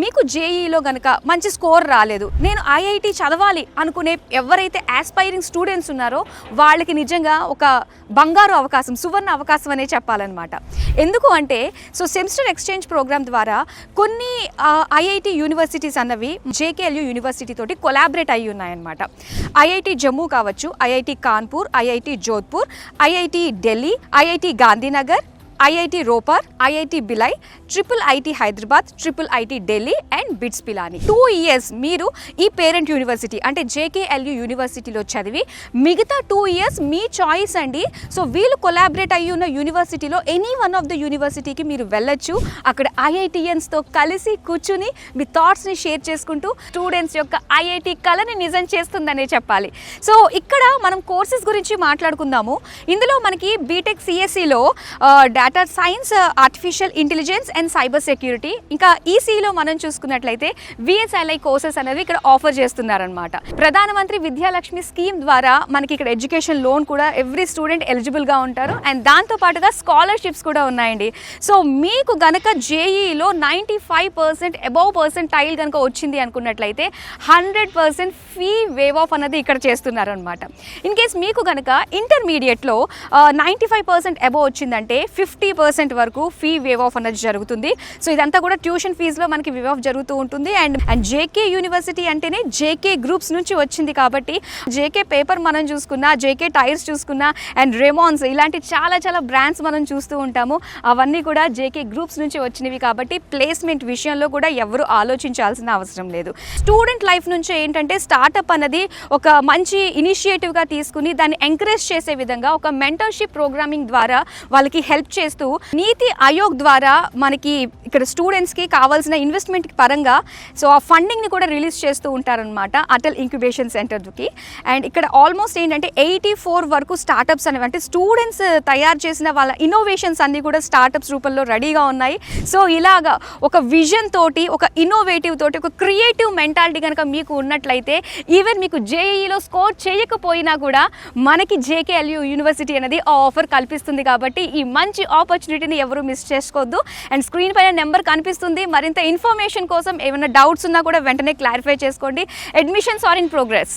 మీకు జేఈలో కనుక మంచి స్కోర్ రాలేదు, నేను ఐఐటి చదవాలి అనుకునే ఎవరైతే ఆస్పైరింగ్ స్టూడెంట్స్ ఉన్నారో వాళ్ళకి నిజంగా ఒక బంగారు అవకాశం, సువర్ణ అవకాశం అనే చెప్పాలన్నమాట. ఎందుకు అంటే సెమిస్టర్ ఎక్స్చేంజ్ ప్రోగ్రామ్ ద్వారా కొన్ని ఐఐటి యూనివర్సిటీస్ అన్నవి జేకేఎల్యూ యూనివర్సిటీ తోటి కొలాబరేట్ అయ్యి ఉన్నాయన్నమాట. ఐఐటి జమ్మూ కావచ్చు, IIT Kanpur, IIT Jodhpur, IIT Delhi, IIT Gandhinagar, IIT Ropar, IIT Bhilai, triple IT Hyderabad, triple IT Delhi and BITS Pilani. 2 years మీరు ఈ పేరెంట్ యూనివర్సిటీ అంటే జేకేఎల్యూ యూనివర్సిటీలో చదివి మిగతా 2 years మీ చాయిస్ అండి. వీళ్ళు కొలాబరేట్ అయ్యి ఉన్న యూనివర్సిటీలో ఎనీ వన్ ఆఫ్ ద యూనివర్సిటీకి మీరు వెళ్ళొచ్చు. అక్కడ ఐఐటియన్స్తో కలిసి కూర్చుని మీ థాట్స్ని షేర్ చేసుకుంటూ స్టూడెంట్స్ యొక్క ఐఐటి కళని నిజం చేస్తుందనే చెప్పాలి. ఇక్కడ మనం కోర్సెస్ గురించి మాట్లాడుకుందాము. ఇందులో మనకి బీటెక్ సిఎస్సిలో data science, artificial intelligence and cyber security, ఇంకా ఈసీలో మనం చూసుకున్నట్లయితే విఎస్ఎల్ఐ కోర్సెస్ అనేవి ఇక్కడ ఆఫర్ చేస్తున్నారనమాట. ప్రధానమంత్రి విద్యాలక్ష్మి స్కీమ్ ద్వారా మనకి ఇక్కడ ఎడ్యుకేషన్ లోన్ కూడా ఎవ్రీ స్టూడెంట్ ఎలిజిబుల్గా ఉంటారు. అండ్ దాంతో పాటుగా స్కాలర్షిప్స్ కూడా ఉన్నాయండి. మీకు గనక జేఈలో 95% అబౌవ్ పర్సెంటైల్ కనుక వచ్చింది అనుకున్నట్లయితే 100% ఫీ వేవ్ ఆఫ్ అన్నది ఇక్కడ చేస్తున్నారనమాట. ఇన్ కేస్ మీకు గనక ఇంటర్మీడియట్లో 95% అబౌవ్ వచ్చిందంటే 50% వరకు ఫీ వేవ్ ఆఫ్ అన్నది జరుగుతుంది. ఇదంతా కూడా ట్యూషన్ ఫీజులో మనకి వేవ్ ఆఫ్ జరుగుతూ ఉంటుంది. అండ్ జేకే యూనివర్సిటీ అంటేనే జేకే గ్రూప్స్ నుంచి వచ్చింది కాబట్టి జేకే పేపర్ మనం చూసుకున్నా, జేకే టైర్స్ చూసుకున్నా, అండ్ రెమాన్స్ ఇలాంటి చాలా చాలా బ్రాండ్స్ మనం చూస్తూ ఉంటాము. అవన్నీ కూడా జేకే గ్రూప్స్ నుంచి వచ్చినవి కాబట్టి ప్లేస్మెంట్ విషయంలో కూడా ఎవరు ఆలోచించాల్సిన అవసరం లేదు. స్టూడెంట్ లైఫ్ నుంచి ఏంటంటే స్టార్టప్ అన్నది ఒక మంచి ఇనిషియేటివ్గా తీసుకుని దాన్ని ఎంకరేజ్ చేసే విధంగా ఒక మెంటర్షిప్ ప్రోగ్రామింగ్ ద్వారా వాళ్ళకి హెల్ప్ చేస్తూ నీతి ఆయోగ్ ద్వారా మనకి ఇక్కడ స్టూడెంట్స్కి కావాల్సిన ఇన్వెస్ట్మెంట్ పరంగా ఆ ఫండింగ్ని కూడా రిలీజ్ చేస్తూ ఉంటారనమాట అటల్ ఇంక్యుబేషన్ సెంటర్కి. అండ్ ఇక్కడ ఆల్మోస్ట్ ఏంటంటే 84 వరకు స్టార్టప్స్ అనేవి అంటే స్టూడెంట్స్ తయారు చేసిన వాళ్ళ ఇన్నోవేషన్స్ అన్నీ కూడా స్టార్టప్స్ రూపంలో రెడీగా ఉన్నాయి. ఇలాగా ఒక విజన్ తోటి, ఒక ఇన్నోవేటివ్ తోటి, ఒక క్రియేటివ్ మెంటాలిటీ కనుక మీకు ఉన్నట్లయితే ఈవెన్ మీకు జేఈలో స్కోర్ చేయకపోయినా కూడా మనకి జేకేఎల్యూ యూనివర్సిటీ అనేది ఆ ఆఫర్ కల్పిస్తుంది. కాబట్టి ఈ మంచి ఆపర్చునిటీని ఎవరు మిస్ చేసుకోవద్దు. అండ్ స్క్రీన్ పైన నెంబర్ కనిపిస్తుంది. మరింత ఇన్ఫర్మేషన్ కోసం ఏమైనా డౌట్స్ ఉన్నా కూడా వెంటనే క్లారిఫై చేసుకోండి. Admissions are in progress.